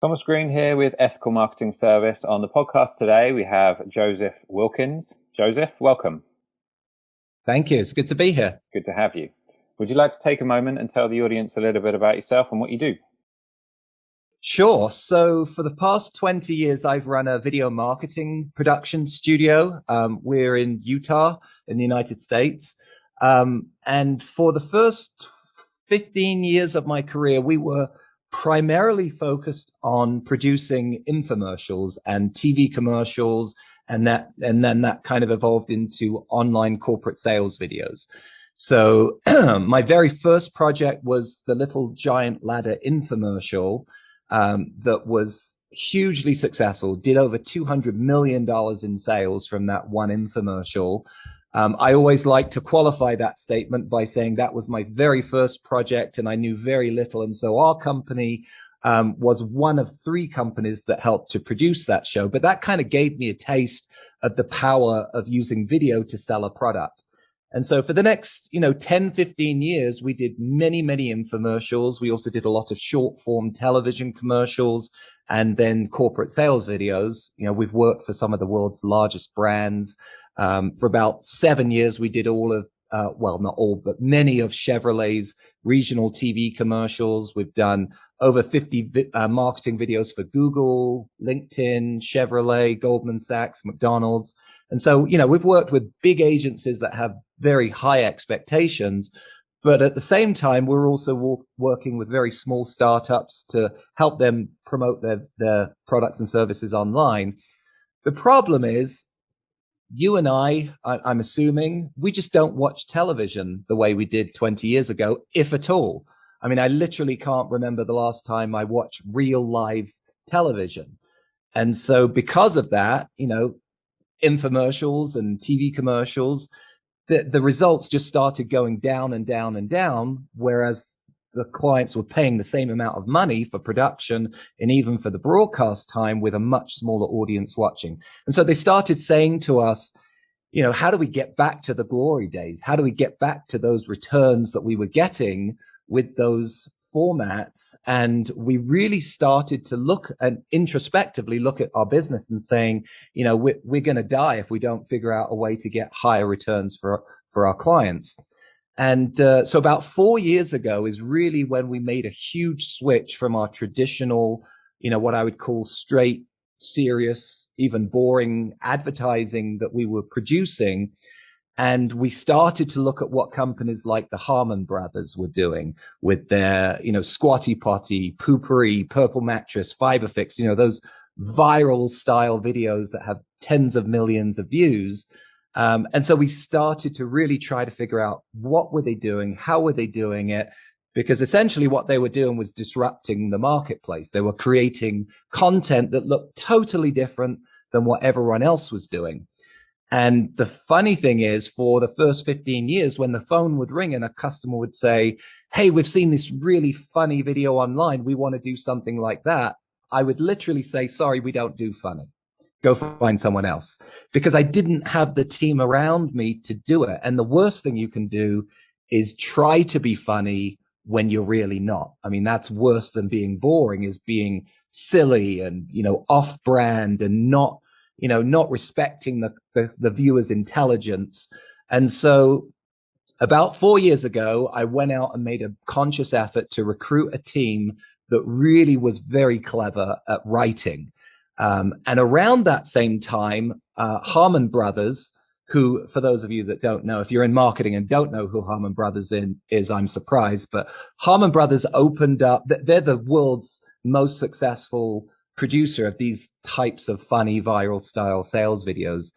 Thomas Green here with Ethical Marketing Service. On the podcast today, we have Joseph Wilkins. Joseph, welcome. Thank you. It's good to be here. Good to have you. Would you like to take a moment and tell the audience a little bit about yourself and what you do? Sure. So for the past 20 years, I've run a video marketing production studio. We're in Utah in the United States. And for the first 15 years of my career, we were primarily focused on producing infomercials and TV commercials, and then that kind of evolved into online corporate sales videos. So my very first project was the Little Giant Ladder infomercial that was hugely successful, did over $200 million in sales from that one infomercial. I always like to qualify that statement by saying that was my very first project and I knew very little. And so our company was one of three companies that helped to produce that show. But that kind of gave me a taste of the power of using video to sell a product. And so for the next, 10, 15 years, we did many, many infomercials. We also did a lot of short form television commercials and then corporate sales videos. We've worked for some of the world's largest brands. For about 7 years, we did all of, well, not all, but many of Chevrolet's regional TV commercials. We've done over 50 marketing videos for Google, LinkedIn, Chevrolet, Goldman Sachs, McDonald's. And so, we've worked with big agencies that have very high expectations, but at the same time, we're also working with very small startups to help them promote their products and services online. The problem is, you and I'm assuming, we just don't watch television the way we did 20 years ago, if at all. I mean, I literally can't remember the last time I watched real live television. And so because of that, infomercials and TV commercials, the results just started going down and down and down, whereas the clients were paying the same amount of money for production and even for the broadcast time with a much smaller audience watching. And so they started saying to us, how do we get back to the glory days? How do we get back to those returns that we were getting with those formats? And we really started to look and introspectively look at our business and saying, we're going to die if we don't figure out a way to get higher returns for our clients. And so about 4 years ago is really when we made a huge switch from our traditional, what I would call straight, serious, even boring advertising that we were producing. And we started to look at what companies like the Harmon Brothers were doing with their, Squatty Potty, Poopery, Purple Mattress, Fiberfix, those viral style videos that have tens of millions of views. And so we started to really try to figure out what were they doing? How were they doing it? Because essentially what they were doing was disrupting the marketplace. They were creating content that looked totally different than what everyone else was doing. And the funny thing is, for the first 15 years, when the phone would ring and a customer would say, hey, we've seen this really funny video online, we want to do something like that, I would literally say, sorry, we don't do funny. Go find someone else, because I didn't have the team around me to do it. And the worst thing you can do is try to be funny when you're really not. I mean, that's worse than being boring, is being silly and, off brand and not respecting the viewer's intelligence. And so about 4 years ago, I went out and made a conscious effort to recruit a team that really was very clever at writing. And around that same time, Harmon Brothers, who, for those of you that don't know, if you're in marketing and don't know who Harmon Brothers is, I'm surprised, but Harmon Brothers opened up, they're the world's most successful producer of these types of funny viral style sales videos.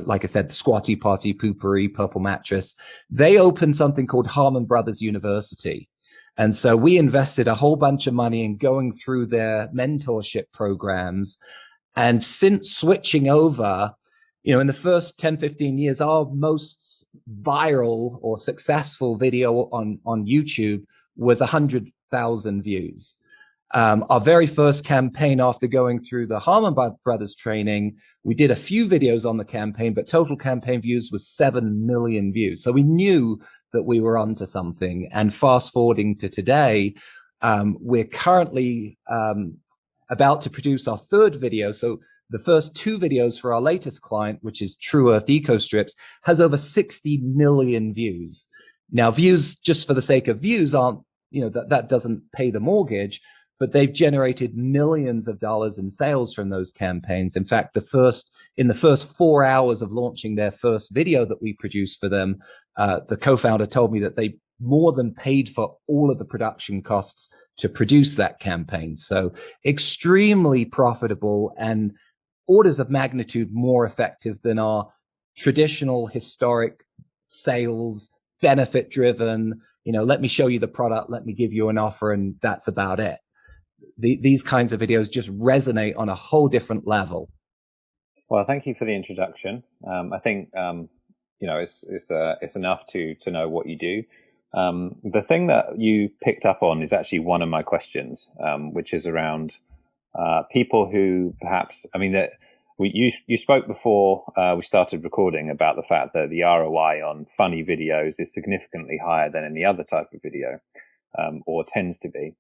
Like I said, the Squatty Potty, Poopery, Purple Mattress. They opened something called Harmon Brothers University. And so we invested a whole bunch of money in going through their mentorship programs. And since switching over, in the first 10, 15 years, our most viral or successful video on YouTube was 100,000 views. Our very first campaign after going through the Harmon Brothers training, we did a few videos on the campaign, but total campaign views was 7 million views. So we knew that we were onto something. And fast forwarding to today, we're currently about to produce our third video. So the first two videos for our latest client, which is True Earth Eco Strips, has over 60 million views. Now, views just for the sake of views aren't, that doesn't pay the mortgage, but they've generated millions of dollars in sales from those campaigns. In fact, in the first 4 hours of launching their first video that we produced for them, the co-founder told me that they more than paid for all of the production costs to produce that campaign. So extremely profitable and orders of magnitude more effective than our traditional historic sales, benefit driven, let me show you the product, let me give you an offer, and that's about it. These kinds of videos just resonate on a whole different level. Well, thank you for the introduction. I think it's enough to know what you do. The thing that you picked up on is actually one of my questions, which is around people who perhaps, you spoke before we started recording about the fact that the ROI on funny videos is significantly higher than any other type of video, or tends to be.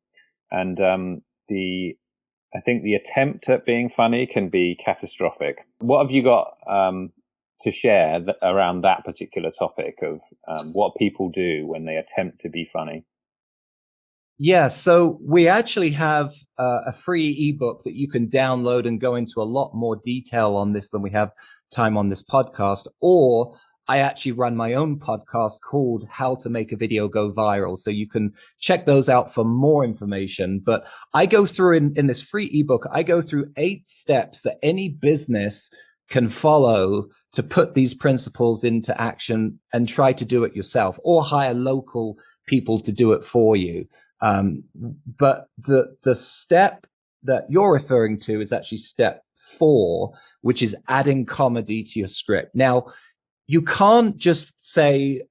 And I think the attempt at being funny can be catastrophic. What have you got to share around that particular topic of what people do when they attempt to be funny? Yeah, so we actually have a free ebook that you can download and go into a lot more detail on this than we have time on this podcast. Or I actually run my own podcast called How to Make a Video Go Viral. So you can check those out for more information. But I go through in this free ebook, I go through 8 steps that any business can follow to put these principles into action and try to do it yourself, or hire local people to do it for you. But the step that you're referring to is actually step 4, which is adding comedy to your script. Now, you can't just say,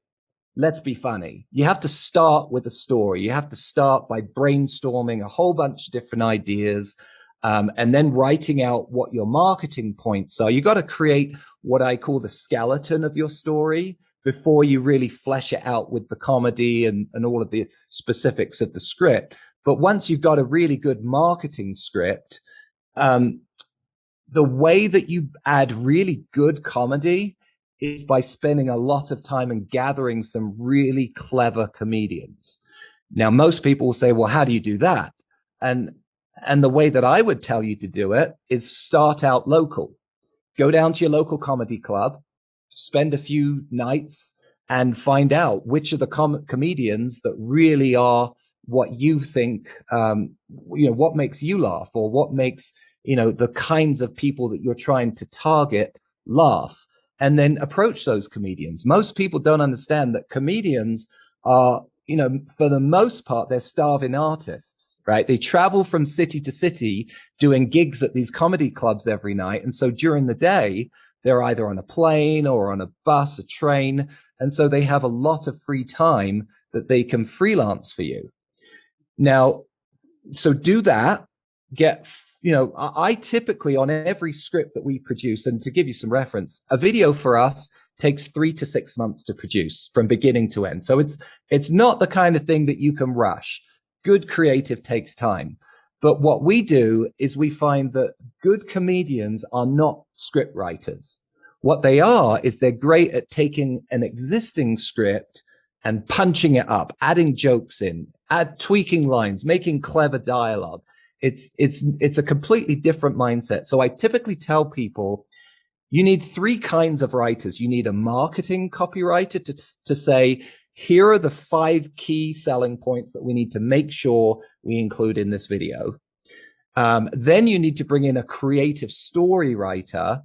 let's be funny. You have to start with a story. You have to start by brainstorming a whole bunch of different ideas, and then writing out what your marketing points are. You got to create what I call the skeleton of your story before you really flesh it out with the comedy and all of the specifics of the script. But once you've got a really good marketing script, the way that you add really good comedy is by spending a lot of time and gathering some really clever comedians. Now, most people will say, well, how do you do that? And the way that I would tell you to do it is start out local. Go down to your local comedy club, spend a few nights and find out which of the comedians that really are what you think, what makes you laugh, or what makes, the kinds of people that you're trying to target laugh, and then approach those comedians. Most people don't understand that comedians are, for the most part, they're starving artists, right? They travel from city to city doing gigs at these comedy clubs every night. And so during the day, they're either on a plane or on a bus, a train. And so they have a lot of free time that they can freelance for you. Now, so do that. I typically, on every script that we produce, and to give you some reference, a video for us takes 3 to 6 months to produce from beginning to end. So it's not the kind of thing that you can rush. Good creative takes time. But what we do is we find that good comedians are not script writers. What they are is they're great at taking an existing script and punching it up, adding jokes in, tweaking lines, making clever dialogue. It's a completely different mindset. So I typically tell people, you need 3 kinds of writers. You need a marketing copywriter to say, here are the 5 key selling points that we need to make sure we include in this video. Then you need to bring in a creative story writer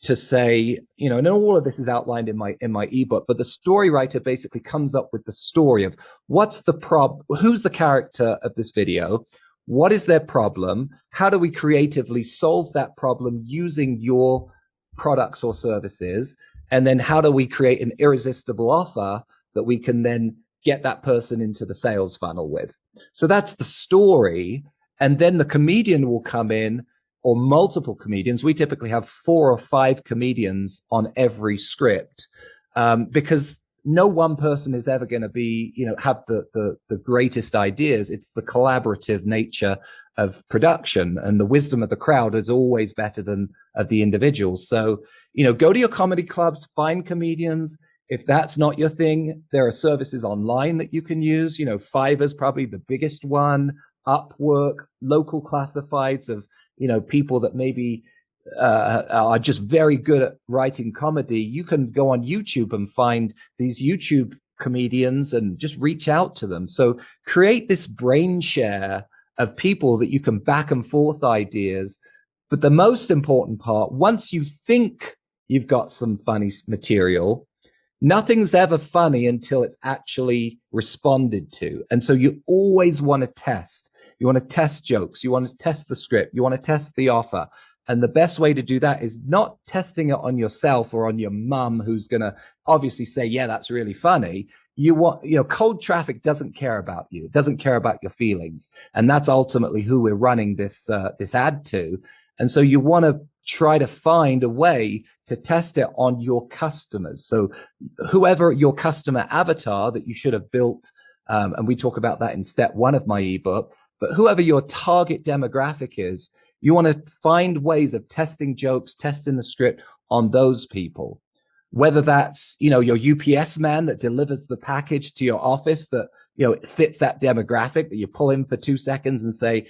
to say, and all of this is outlined in my ebook, but the story writer basically comes up with the story of who's the character of this video? What is their problem? How do we creatively solve that problem using your products or services? And then how do we create an irresistible offer that we can then get that person into the sales funnel with? So that's the story. And then the comedian will come in, or multiple comedians. We typically have 4 or 5 comedians on every script, because no one person is ever going to be, have the greatest ideas. It's the collaborative nature of production, and the wisdom of the crowd is always better than of the individuals. So, go to your comedy clubs, find comedians. If that's not your thing, there are services online that you can use. Fiverr's probably the biggest one, Upwork, local classifieds of, people that maybe are just very good at writing comedy. You can go on YouTube and find these YouTube comedians and just reach out to them. So create this brain share of people that you can back and forth ideas. But the most important part, once you think you've got some funny material, nothing's ever funny until it's actually responded to. And so you always want to test. You want to test jokes. You want to test the script. You want to test the offer. And the best way to do that is not testing it on yourself or on your mum, who's going to obviously say, yeah, that's really funny. Cold traffic doesn't care about you. It doesn't care about your feelings. And that's ultimately who we're running this ad to. And so you want to try to find a way to test it on your customers. So whoever your customer avatar that you should have built, and we talk about that in step 1 of my ebook, but whoever your target demographic is, you want to find ways of testing jokes, testing the script on those people. Whether that's, your UPS man that delivers the package to your office that, it fits that demographic, that you pull in for 2 seconds and say,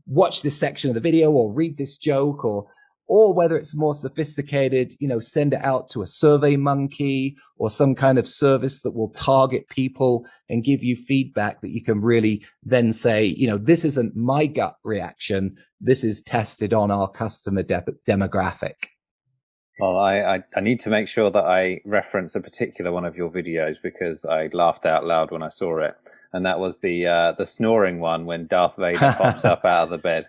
watch this section of the video or read this joke, or whether it's more sophisticated, send it out to a survey monkey or some kind of service that will target people and give you feedback that you can really then say, this isn't my gut reaction. This is tested on our customer demographic. Well, I need to make sure that I reference a particular one of your videos because I laughed out loud when I saw it. And that was the snoring one when Darth Vader pops up out of the bed.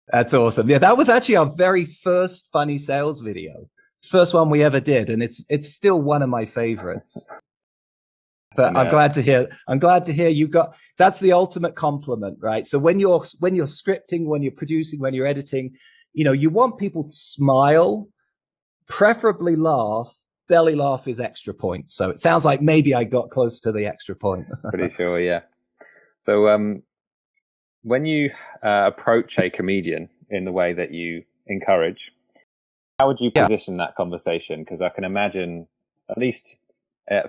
That's awesome. Yeah, that was actually our very first funny sales video. It's the first one we ever did, and it's still one of my favorites. But I'm glad to hear you got. That's the ultimate compliment, right? So when you're scripting, when you're producing, when you're editing, you want people to smile, preferably laugh. Belly laugh is extra points. So it sounds like maybe I got close to the extra points. Pretty sure, yeah. So when you approach a comedian in the way that you encourage, how would you position that conversation? Because I can imagine, at least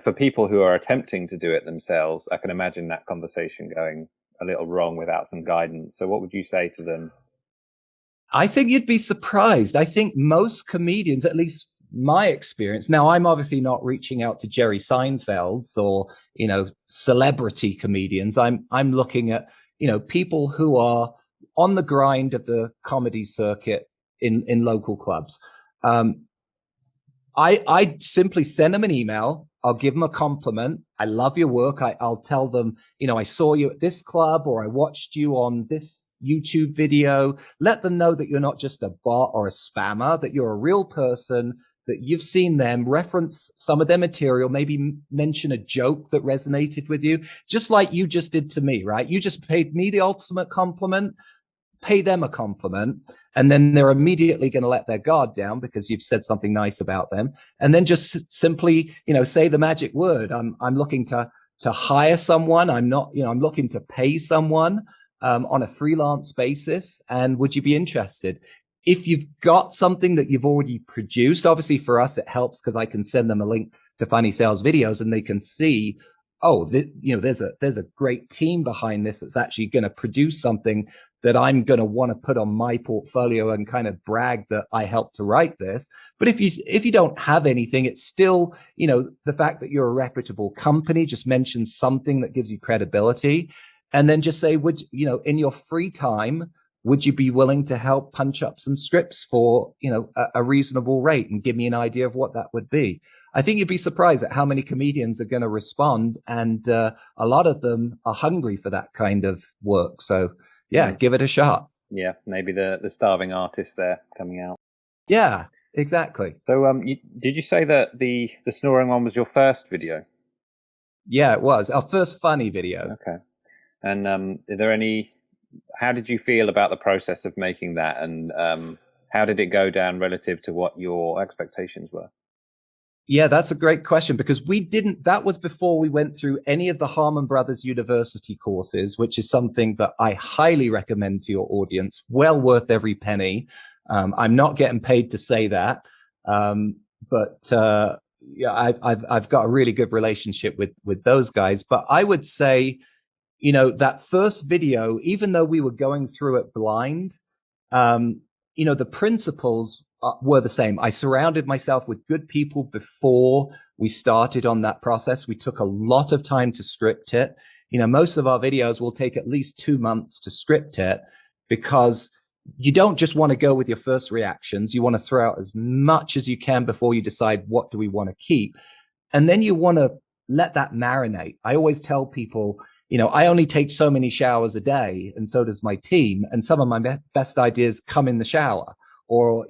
for people who are attempting to do it themselves, I can imagine that conversation going a little wrong without some guidance. So what would you say to them? I think you'd be surprised. I think most comedians, at least my experience, now I'm obviously not reaching out to Jerry Seinfeld's or, celebrity comedians. I'm looking at, people who are on the grind of the comedy circuit in local clubs. I simply send them an email. I'll give them a compliment. I love your work. I'll tell them, I saw you at this club or I watched you on this YouTube video. Let them know that you're not just a bot or a spammer, that you're a real person, that you've seen them, reference some of their material, maybe mention a joke that resonated with you, just like you just did to me, right? You just paid me the ultimate compliment. Pay them a compliment, and then they're immediately going to let their guard down because you've said something nice about them. And then just simply, say the magic word. I'm looking to hire someone. I'm not, I'm looking to pay someone on a freelance basis. And would you be interested? If you've got something that you've already produced, obviously for us, it helps because I can send them a link to Funny Sales videos and they can see, there's a great team behind this that's actually going to produce something that I'm going to want to put on my portfolio and kind of brag that I helped to write this. But if you don't have anything, it's still, the fact that you're a reputable company, just mention something that gives you credibility. And then just say, in your free time, would you be willing to help punch up some scripts for, a reasonable rate and give me an idea of what that would be? I think you'd be surprised at how many comedians are going to respond. And a lot of them are hungry for that kind of work. So yeah, give it a shot. Yeah, maybe the starving artist there coming out. Yeah, exactly. So did you say that the snoring one was your first video? Yeah, it was our first funny video. Okay. And are there how did you feel about the process of making that, and how did it go down relative to what your expectations were? Yeah, that's a great question because that was before we went through any of the Harmon Brothers University courses, which is something that I highly recommend to your audience. Well worth every penny. I'm not getting paid to say that. But yeah, I've got a really good relationship with those guys. But I would say, that first video, even though we were going through it blind, um, the principles were the same. I surrounded myself with good people before we started on that process. We took a lot of time to script it. Most of our videos will take at least 2 months to script it because you don't just want to go with your first reactions. You want to throw out as much as you can before you decide what do we want to keep. And then you want to let that marinate. I always tell people, I only take so many showers a day, and so does my team. And some of my best ideas come in the shower or,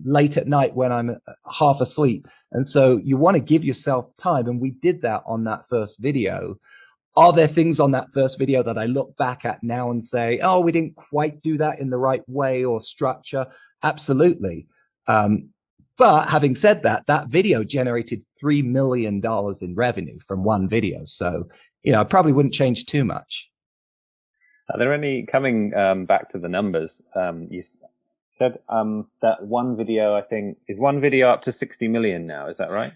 late at night when I'm half asleep. And so you want to give yourself time. And we did that on that first video. Are there things on that first video that I look back at now and say, oh, we didn't quite do that in the right way or structure? Absolutely. But having said that, that video generated $3 million in revenue from one video. So, I probably wouldn't change too much. Are there any, coming back to the numbers, you said that one video, I think, is one video up to 60 million now. Is that right?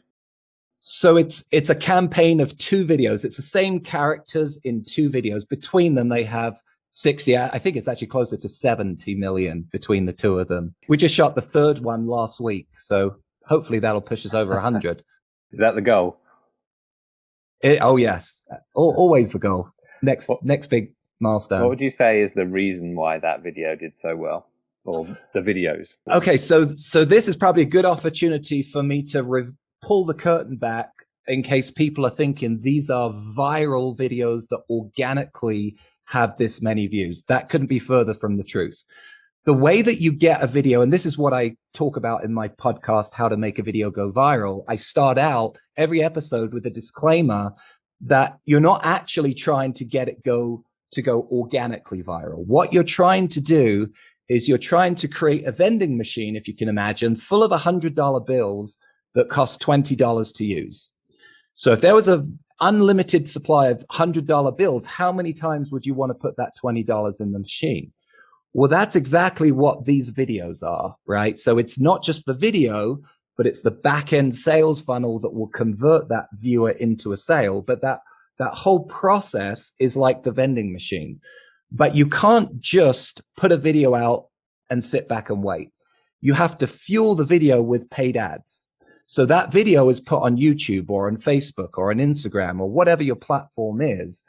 So it's a campaign of 2 videos. It's the same characters in 2 videos. Between them, they have 60. I think it's actually closer to 70 million between the 2 of them. We just shot the 3rd one last week. So hopefully that'll push us over 100. Is that the goal? Oh, yes. Always the goal. Next big milestone. What would you say is the reason why that video did so well? Or the videos? Okay, so this is probably a good opportunity for me to pull the curtain back in case people are thinking these are viral videos that organically have this many views. That couldn't be further from the truth. The way that you get a video, and this is what I talk about in my podcast, How to Make a Video Go Viral. I start out every episode with a disclaimer that you're not actually trying to get it to go organically viral. What you're trying to do is you're trying to create a vending machine, if you can imagine, full of $100 bills that cost $20 to use. So if there was an unlimited supply of $100 bills, how many times would you want to put that $20 in the machine? Well, that's exactly what these videos are, right? So it's not just the video, but it's the back-end sales funnel that will convert that viewer into a sale. But that whole process is like the vending machine. But you can't just put a video out and sit back and wait. You have to fuel the video with paid ads. So that video is put on YouTube or on Facebook or on Instagram or whatever your platform is.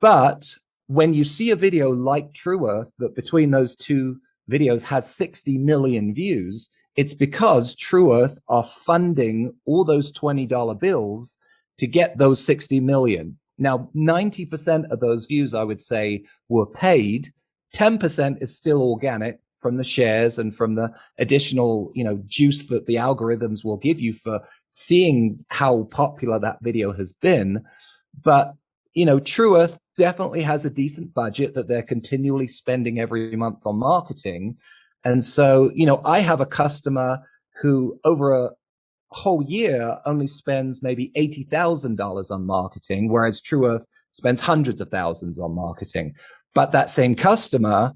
But when you see a video like True Earth that between those 2 videos has 60 million views, it's because True Earth are funding all those $20 bills to get those 60 million. Now, 90% of those views, I would say, were paid. 10% is still organic from the shares and from the additional, juice that the algorithms will give you for seeing how popular that video has been. But, True Earth definitely has a decent budget that they're continually spending every month on marketing. And so, I have a customer who over a whole year only spends maybe $80,000 on marketing, whereas True Earth spends hundreds of thousands on marketing. But that same customer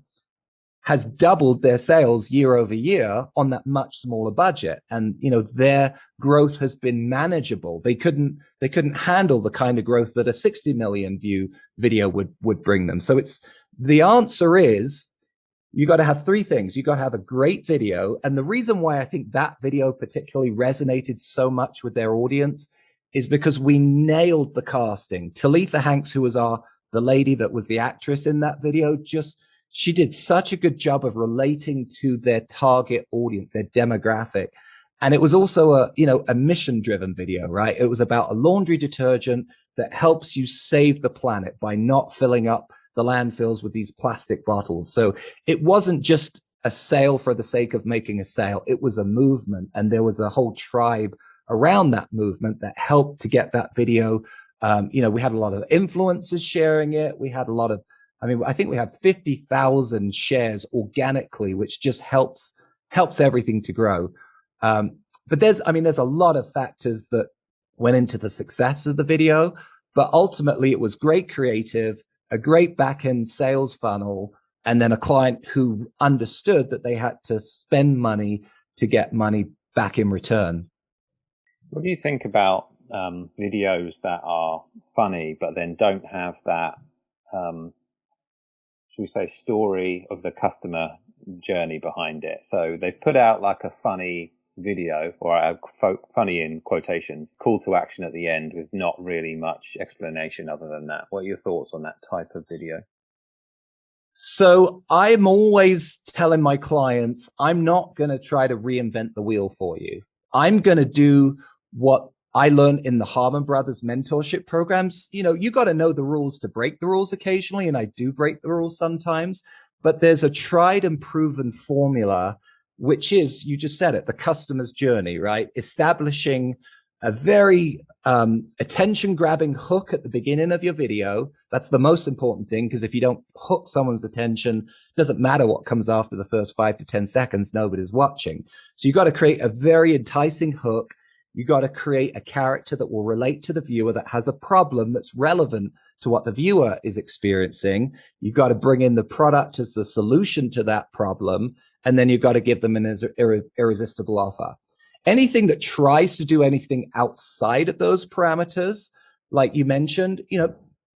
has doubled their sales year over year on that much smaller budget. And, their growth has been manageable. They couldn't handle the kind of growth that a 60 million view video would bring them. So the answer is you got to have 3 things. You got to have a great video. And the reason why I think that video particularly resonated so much with their audience is because we nailed the casting. Talitha Hanks, who was the lady that was the actress in that video, she did such a good job of relating to their target audience, their demographic. And it was also a mission-driven video, right? It was about a laundry detergent that helps you save the planet by not filling up the landfills with these plastic bottles. So it wasn't just a sale for the sake of making a sale. It was a movement, and there was a whole tribe around that movement that helped to get that video. We had a lot of influencers sharing it. We had a lot of, I think we have 50,000 shares organically, which just helps everything to grow. but there's a lot of factors that went into the success of the video, but ultimately it was great creative, a great back end sales funnel, and then a client who understood that they had to spend money to get money back in return. What do you think about videos that are funny but then don't have that, should we say, story of the customer journey behind it? So they've put out like a funny video, or funny in quotations, call to action at the end with not really much explanation other than that. What are your thoughts on that type of video? So I'm always telling my clients, I'm not going to try to reinvent the wheel for you. I'm going to do what I learned in the Harmon Brothers mentorship programs. You got to know the rules to break the rules occasionally, and I do break the rules sometimes, but there's a tried and proven formula, which is, you just said it, the customer's journey, right? Establishing a very attention grabbing hook at the beginning of your video. That's the most important thing, because if you don't hook someone's attention, it doesn't matter what comes after the first 5 to 10 seconds, nobody's watching. So you got to create a very enticing hook. You got to create a character that will relate to the viewer, that has a problem that's relevant to what the viewer is experiencing. You've got to bring in the product as the solution to that problem. And then you've got to give them an irresistible offer. Anything that tries to do anything outside of those parameters, like you mentioned,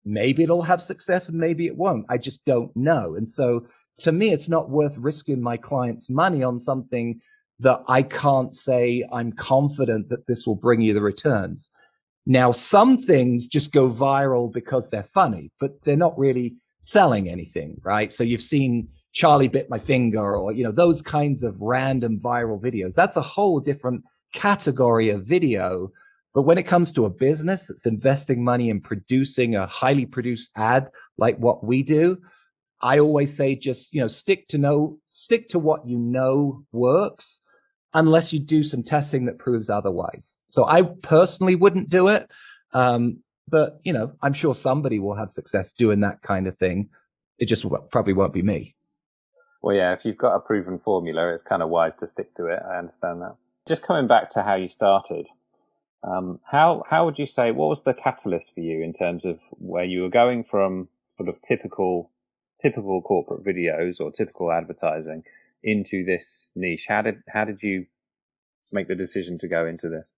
maybe it'll have success and maybe it won't. I just don't know. And so to me, it's not worth risking my client's money on something that I can't say I'm confident that this will bring you the returns. Now, some things just go viral because they're funny, but they're not really selling anything, right? So you've seen Charlie bit my finger, or, those kinds of random viral videos. That's a whole different category of video. But when it comes to a business that's investing money in producing a highly produced ad like what we do, I always say just, stick to what works, unless you do some testing that proves otherwise. So I personally wouldn't do it. But, I'm sure somebody will have success doing that kind of thing. It just probably won't be me. Well, yeah, if you've got a proven formula, it's kind of wise to stick to it. I understand that. Just coming back to how you started, how would you say, what was the catalyst for you in terms of where you were going from sort of typical corporate videos or typical advertising into this niche? How did you make the decision to go into this?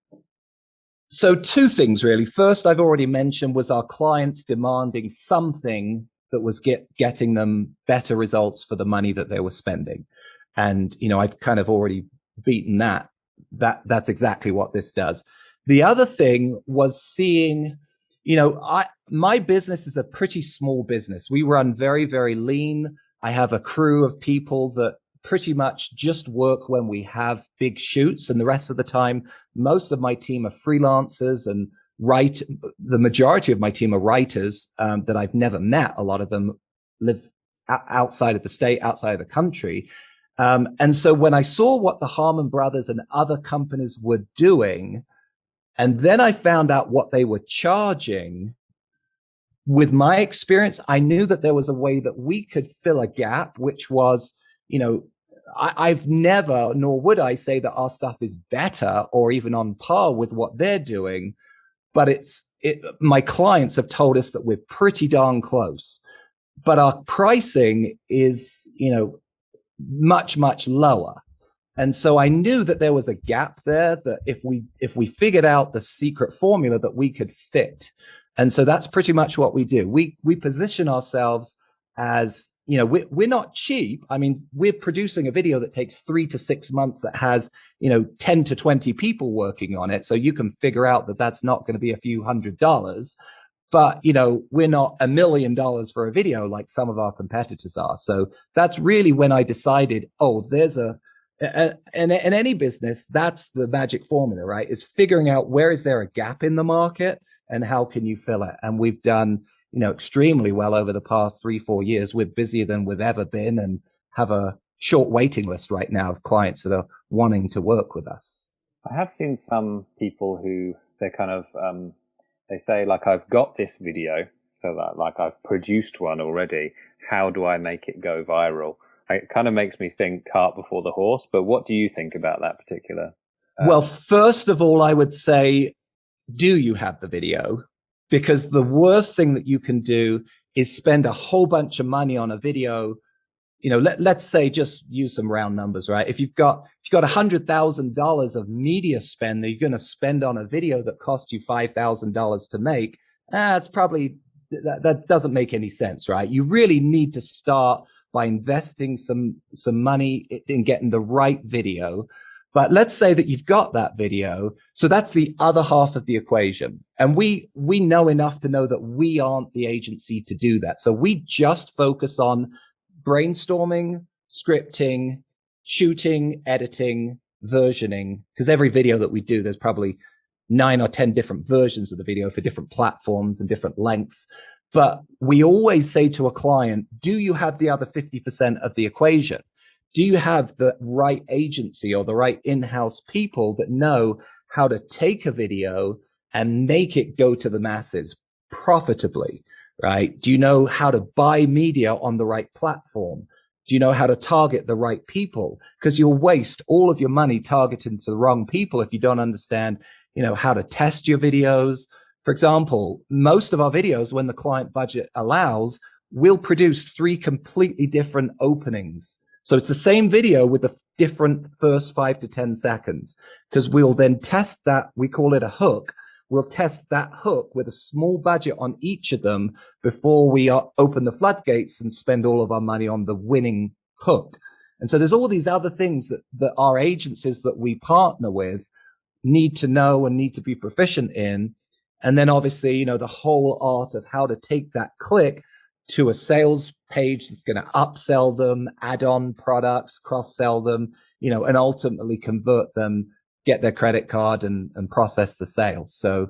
So two things, really. First, I've already mentioned, was our clients demanding something that was getting them better results for the money that they were spending. And, I've kind of already beaten that. That's exactly what this does. The other thing was seeing, my business is a pretty small business. We run very, very lean. I have a crew of people that pretty much just work when we have big shoots, and the rest of the time, most of my team are freelancers and the majority of my team are writers that I've never met. A lot of them live outside of the state, outside of the country. And so when I saw what the Harmon Brothers and other companies were doing, and then I found out what they were charging, with my experience, I knew that there was a way that we could fill a gap, which was, I've never, nor would I say that our stuff is better or even on par with what they're doing. But my clients have told us that we're pretty darn close, but our pricing is, much, much lower. And so I knew that there was a gap there, that if we figured out the secret formula, that we could fit. And so that's pretty much what we do. We position ourselves as, we're not cheap. I mean, we're producing a video that takes 3 to 6 months, that has, 10 to 20 people working on it. So you can figure out that that's not going to be a few $100s, but, we're not $1 million for a video like some of our competitors are. So that's really when I decided, there's in any business, that's the magic formula, right? Is figuring out where is there a gap in the market and how can you fill it? And we've done, extremely well over the past 3-4 years. We're busier than we've ever been, and have a short waiting list right now of clients that are wanting to work with us. I have seen some people who they're kind of, they say, like, I've got this video, so that, like, I've produced one already. How do I make it go viral? It kind of makes me think cart before the horse, but what do you think about that particular Well, first of all, I would say, do you have the video? Because the worst thing that you can do is spend a whole bunch of money on a video. Let's say, just use some round numbers, right? If you've got $100,000 of media spend that you're going to spend on a video that cost you $5,000 to make, it's probably that doesn't make any sense, right? You really need to start by investing some money in getting the right video. But let's say that you've got that video. So that's the other half of the equation. And we know enough to know that we aren't the agency to do that. So we just focus on brainstorming, scripting, shooting, editing, versioning, because every video that we do, there's probably 9 or 10 different versions of the video for different platforms and different lengths. But we always say to a client, do you have the other 50% of the equation? Do you have the right agency or the right in-house people that know how to take a video and make it go to the masses profitably, right? Do you know how to buy media on the right platform? Do you know how to target the right people? Because you'll waste all of your money targeting to the wrong people if you don't understand, how to test your videos. For example, most of our videos, when the client budget allows, we'll produce 3 completely different openings. So it's the same video with the different first 5 to 10 seconds, because we'll then test that. We call it a hook. We'll test that hook with a small budget on each of them before we open the floodgates and spend all of our money on the winning hook. And so there's all these other things that our agencies that we partner with need to know and need to be proficient in. And then obviously, the whole art of how to take that click to a sales page that's going to upsell them, add on products, cross-sell them, and ultimately convert them, get their credit card and process the sale. So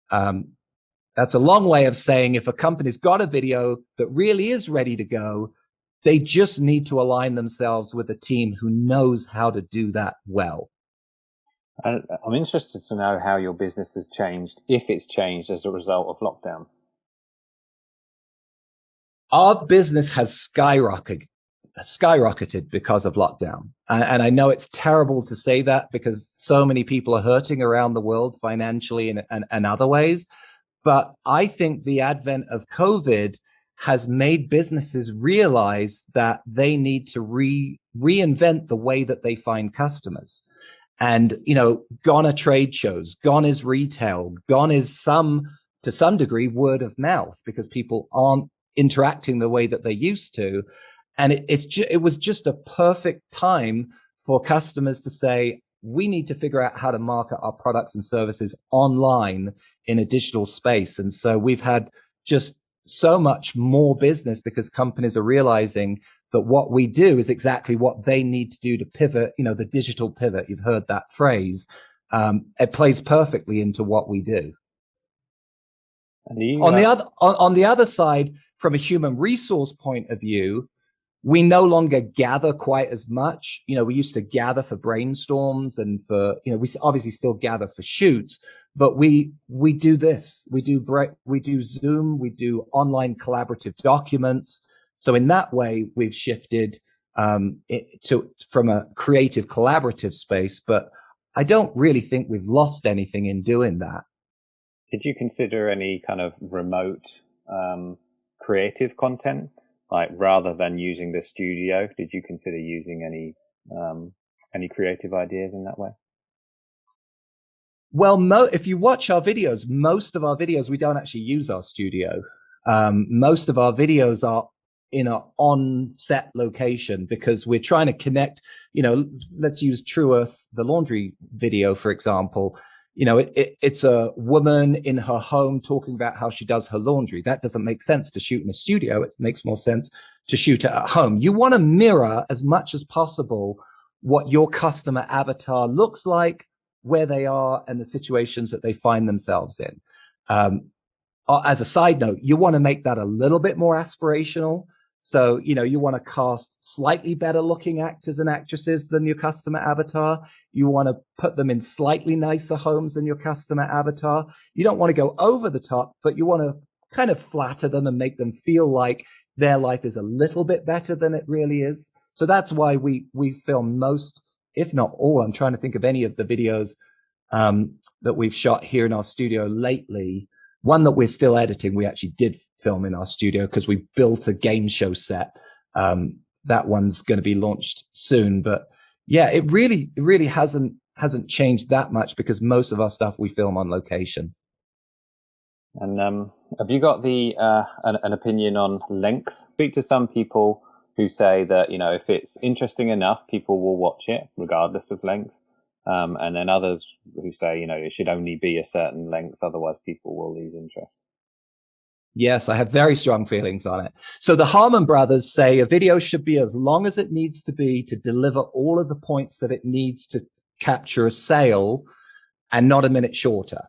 that's a long way of saying, if a company's got a video that really is ready to go, they just need to align themselves with a team who knows how to do that well. I'm interested to know how your business has changed, if it's changed as a result of lockdown. Our business has skyrocketed because of lockdown. And I know it's terrible to say that because so many people are hurting around the world financially and other ways. But I think the advent of COVID has made businesses realize that they need to reinvent the way that they find customers. And, gone are trade shows, gone is retail, gone is to some degree, word of mouth, because people aren't interacting the way that they used to. And it was just a perfect time for customers to say, we need to figure out how to market our products and services online in a digital space. And so we've had just so much more business because companies are realizing that what we do is exactly what they need to do to pivot, the digital pivot. You've heard that phrase. It plays perfectly into what we do. On the other side, from a human resource point of view, we no longer gather quite as much. We used to gather for brainstorms and for, we obviously still gather for shoots, but we do this. We do Zoom, we do online collaborative documents. So in that way, we've shifted from a creative collaborative space, but I don't really think we've lost anything in doing that. Did you consider any kind of remote creative content, like rather than using the studio? Did you consider using any creative ideas in that way? Well, if you watch our videos, most of our videos, we don't actually use our studio. Most of our videos are in an on-set location because we're trying to connect, let's use True Earth, the laundry video, for example. It's a woman in her home talking about how she does her laundry. That doesn't make sense to shoot in a studio. It makes more sense to shoot it at home. You want to mirror as much as possible what your customer avatar looks like, where they are, and the situations that they find themselves in. As a side note, you want to make that a little bit more aspirational. So, you want to cast slightly better looking actors and actresses than your customer avatar. You want to put them in slightly nicer homes than your customer avatar. You don't want to go over the top, but you want to kind of flatter them and make them feel like their life is a little bit better than it really is. So that's why we film most if not all. I'm trying to think of any of the videos that we've shot here in our studio lately. One that we're still editing, we actually did film in our studio because we built a game show set. That one's going to be launched soon. But yeah, it really hasn't changed that much because most of our stuff we film on location. And have you got an opinion on length? Speak to some people who say that, you know, if it's interesting enough, people will watch it regardless of length. And then others who say, you know, it should only be a certain length, otherwise people will lose interest. Yes, I have very strong feelings on it. So the Harmon brothers say a video should be as long as it needs to be to deliver all of the points that it needs to capture a sale, and not a minute shorter.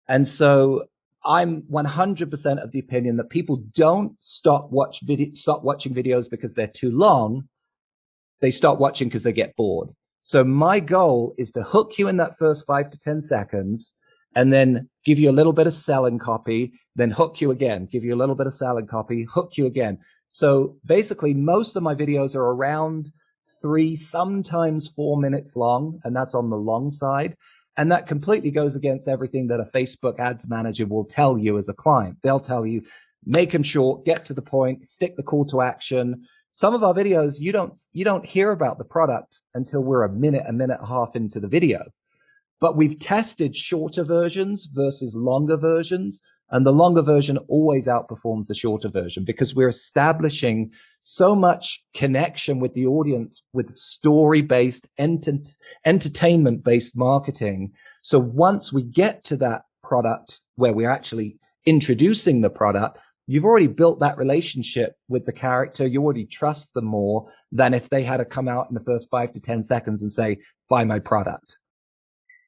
And so I'm 100% of the opinion that people don't stop watching videos because they're too long. They stop watching because they get bored. So my goal is to hook you in that first 5 to 10 seconds and then give you a little bit of selling copy, then hook you again, give you a little bit of selling copy, hook you again. So basically most of my videos are around 3, sometimes 4 minutes long, and that's on the long side. And that completely goes against everything that a Facebook ads manager will tell you as a client. They'll tell you, make them short, get to the point, stick the call to action. Some of our videos, you don't hear about the product until we're a minute and a half into the video. But we've tested shorter versions versus longer versions. And the longer version always outperforms the shorter version because we're establishing so much connection with the audience with story-based, entertainment-based marketing. So once we get to that product where we're actually introducing the product, you've already built that relationship with the character. You already trust them more than if they had to come out in the first 5 to 10 seconds and say, buy my product.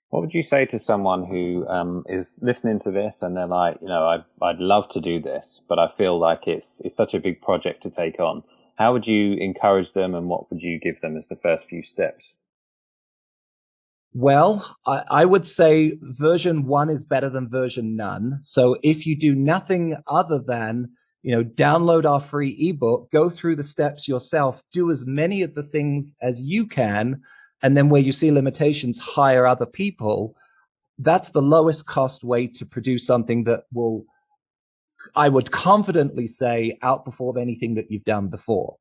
What would you say to someone who is listening to this and they're like, you know, I'd love to do this, but I feel like it's such a big project to take on? How would you encourage them, and what would you give them as the first few steps? Well, I would say version 1 is better than version none. So if you do nothing other than, you know, download our free ebook, go through the steps yourself, do as many of the things as you can, and then where you see limitations, hire other people. That's the lowest cost way to produce something that will, I would confidently say, outperform anything that you've done before.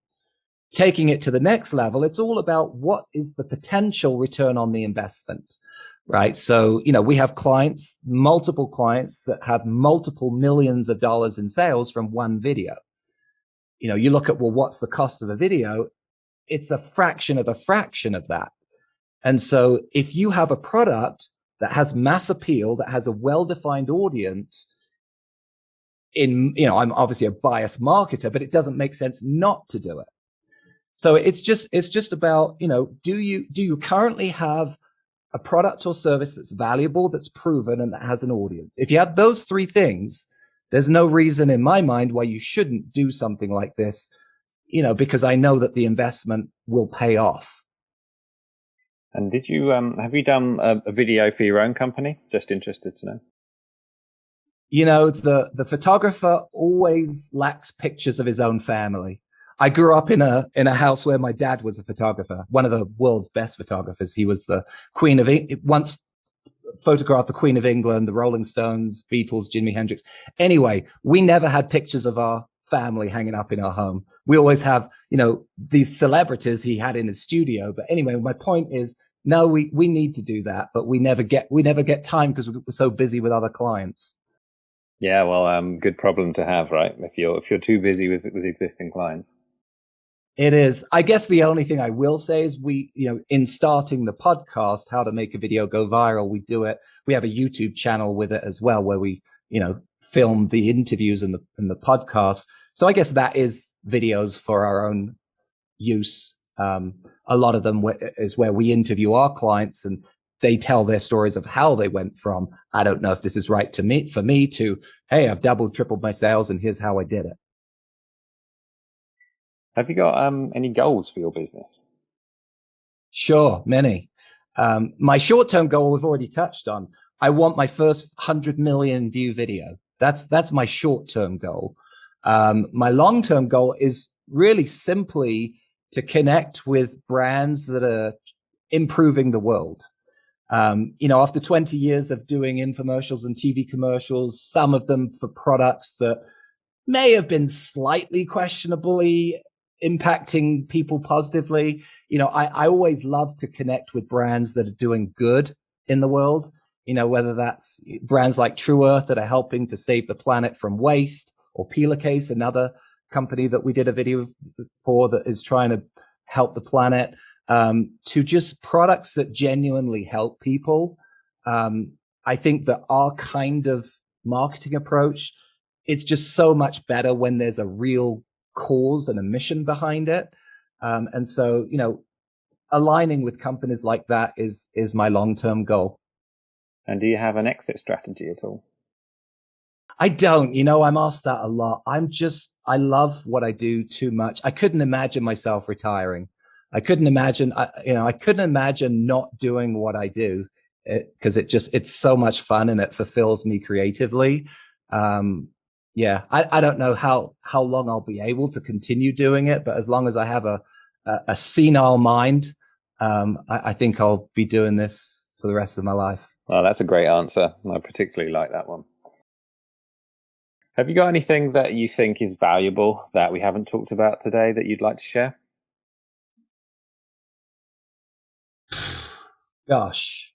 Taking it to the next level, it's all about what is the potential return on the investment, right? So, you know, we have clients, multiple clients that have multiple millions of dollars in sales from one video. You know, you look at, well, what's the cost of a video? It's a fraction of that. And so if you have a product that has mass appeal, that has a well-defined audience, you know, I'm obviously a biased marketer, but it doesn't make sense not to do it. So it's just about, you know, do you currently have a product or service that's valuable, that's proven, and that has an audience? If you have those 3 things, there's no reason in my mind why you shouldn't do something like this, you know, because I know that the investment will pay off. And did you have you done a video for your own company? Just interested to know. You know, the photographer always lacks pictures of his own family. I grew up in a house where my dad was a photographer, one of the world's best photographers. He was the Queen of once photographed the Queen of England, the Rolling Stones, Beatles, Jimi Hendrix. Anyway, we never had pictures of our family hanging up in our home. We always have, you know, these celebrities he had in his studio. But anyway, my point is, no, we need to do that, but we never get time because we're so busy with other clients. Yeah, well, good problem to have, right? If you're too busy with existing clients. It is. I guess the only thing I will say is you know, in starting the podcast, How to Make a Video Go Viral, we have a YouTube channel with it as well, where we, you know, film the interviews and the podcast. So I guess that is videos for our own use. A lot of them is where we interview our clients and they tell their stories of how they went from, I don't know if this is right for me to, hey, I've doubled, tripled my sales and here's how I did it. Have you got any goals for your business? Sure, many. My short-term goal we've already touched on. I want my first 100 million view video. That's my short-term goal. My long-term goal is really simply to connect with brands that are improving the world. After 20 years of doing infomercials and TV commercials, some of them for products that may have been slightly questionably impacting people positively. I always love to connect with brands that are doing good in the world, whether that's brands like True Earth that are helping to save the planet from waste, or Case, another company that we did a video for that is trying to help the planet, to just products that genuinely help people. I think that our kind of marketing approach, it's just so much better when there's a real cause and a mission behind it. And so, aligning with companies like that is my long-term goal. And do you have an exit strategy at all? I don't. I'm asked that a lot. I love what I do too much. I couldn't imagine myself retiring. I couldn't imagine not doing what I do, because it's so much fun and it fulfills me creatively. I don't know how long I'll be able to continue doing it, but as long as I have a senile mind, I think I'll be doing this for the rest of my life. Well, that's a great answer. I particularly like that one. Have you got anything that you think is valuable that we haven't talked about today that you'd like to share? Gosh.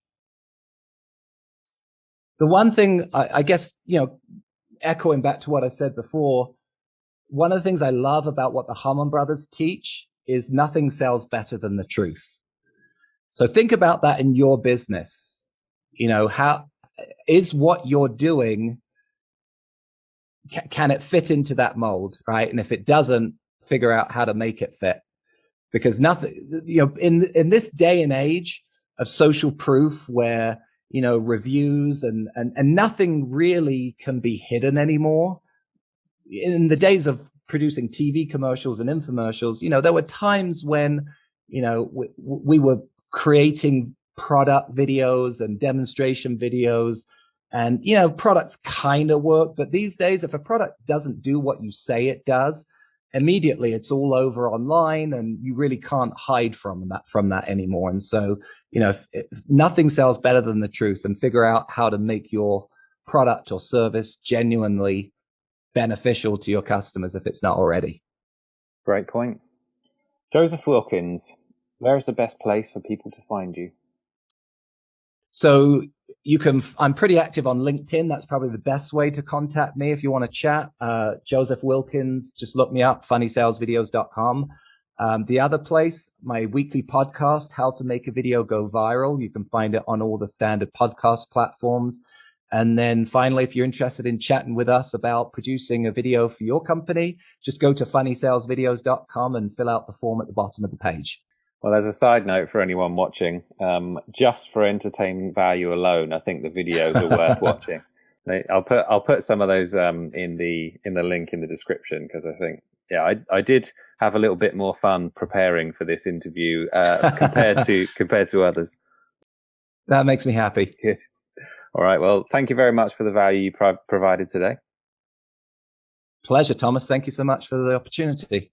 The one thing, I guess, echoing back to what I said before, one of the things I love about what the Harmon brothers teach is nothing sells better than the truth. So think about that in your business. How is what you're doing, can it fit into that mold, right? And if it doesn't, figure out how to make it fit. Because nothing, in this day and age of social proof where, reviews and nothing really can be hidden anymore. In the days of producing TV commercials and infomercials, there were times when, we were creating product videos and demonstration videos, and, products kind of work. But these days, if a product doesn't do what you say it does, immediately it's all over online, and you really can't hide from that anymore. And so, if nothing sells better than the truth, and figure out how to make your product or service genuinely beneficial to your customers if it's not already. Great point. Joseph Wilkins, where is the best place for people to find you? So I'm pretty active on LinkedIn. That's probably the best way to contact me if you want to chat. Joseph Wilkins, just look me up, funnysalesvideos.com. The other place, my weekly podcast, How to Make a Video Go Viral. You can find it on all the standard podcast platforms. And then finally, if you're interested in chatting with us about producing a video for your company, just go to funnysalesvideos.com and fill out the form at the bottom of the page. Well, as a side note for anyone watching, just for entertainment value alone, I think the videos are worth watching. I'll put some of those in the link in the description, because I think I did have a little bit more fun preparing for this interview compared to others. That makes me happy. Good. All right. Well, thank you very much for the value you provided today. Pleasure, Thomas. Thank you so much for the opportunity.